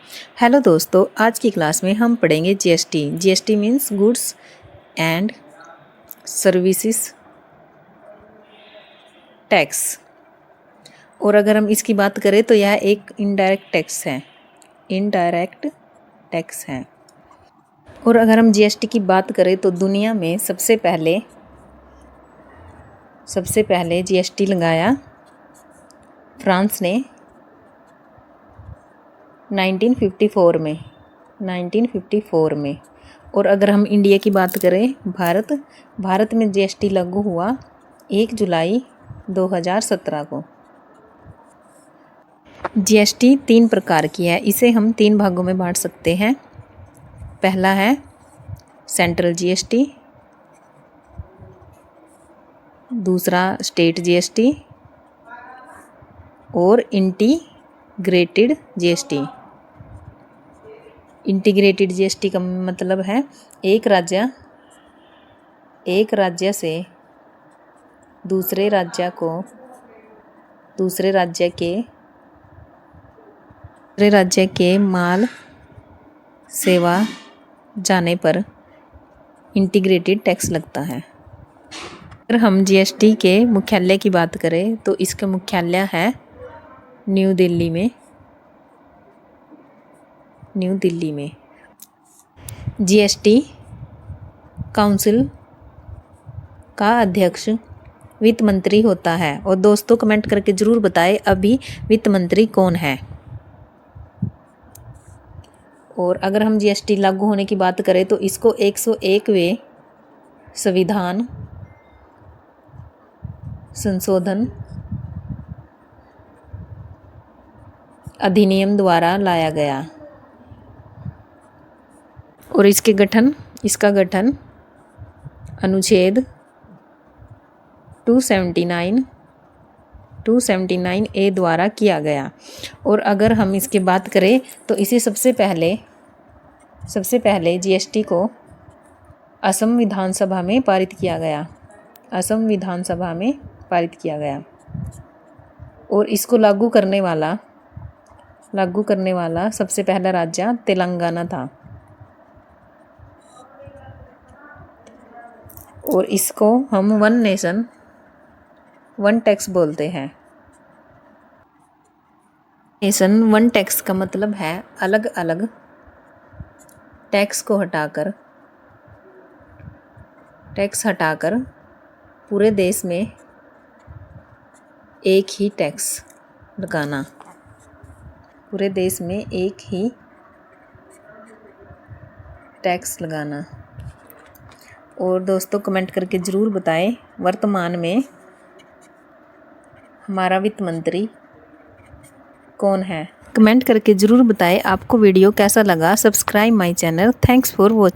Hello दोस्तों, आज की क्लास में हम पढ़ेंगे GST. GST means goods and services tax. और अगर हम इसकी बात करें तो यह एक इनडायरेक्ट टैक्स है। इनडायरेक्ट टैक्स है। और अगर हम जीएसटी की बात करें तो दुनिया में सबसे पहले जीएसटी लगाया फ्रांस ने 1954 में। और अगर हम इंडिया की बात करें, भारत में जीएसटी लागू हुआ 1 जुलाई 2017 को। जीएसटी 3 प्रकार की है। इसे हम 3 भागों में बांट सकते हैं। पहला है सेंट्रल जीएसटी, दूसरा स्टेट जीएसटी और इंटीग्रेटेड जीएसटी। इंटीग्रेटेड जीएसटी का मतलब है एक राज्य से दूसरे राज्य के माल सेवा जाने पर इंटीग्रेटेड टैक्स लगता है। अगर हम जीएसटी के मुख्यालय की बात करें तो इसका मुख्यालय है न्यू दिल्ली में। जीएसटी काउंसिल का अध्यक्ष वित्त मंत्री होता है। और दोस्तों कमेंट करके ज़रूर बताएं अभी वित्त मंत्री कौन है। और अगर हम जीएसटी लागू होने की बात करें तो इसको 101वें संविधान संशोधन अधिनियम द्वारा लाया गया। और इसका गठन अनुच्छेद 279A द्वारा किया गया। और अगर हम इसकी बात करें तो इसे सबसे पहले जीएसटी को असम विधानसभा में पारित किया गया। और इसको लागू करने वाला सबसे पहला राज्य तेलंगाना था। और इसको हम वन नेशन वन टैक्स बोलते हैं। नेशन वन टैक्स का मतलब है अलग अलग टैक्स हटाकर पूरे देश में एक ही टैक्स लगाना। और दोस्तों कमेंट करके ज़रूर बताएं वर्तमान में हमारा वित्त मंत्री कौन है। कमेंट करके ज़रूर बताएं आपको वीडियो कैसा लगा। Subscribe my channel. Thanks for watching.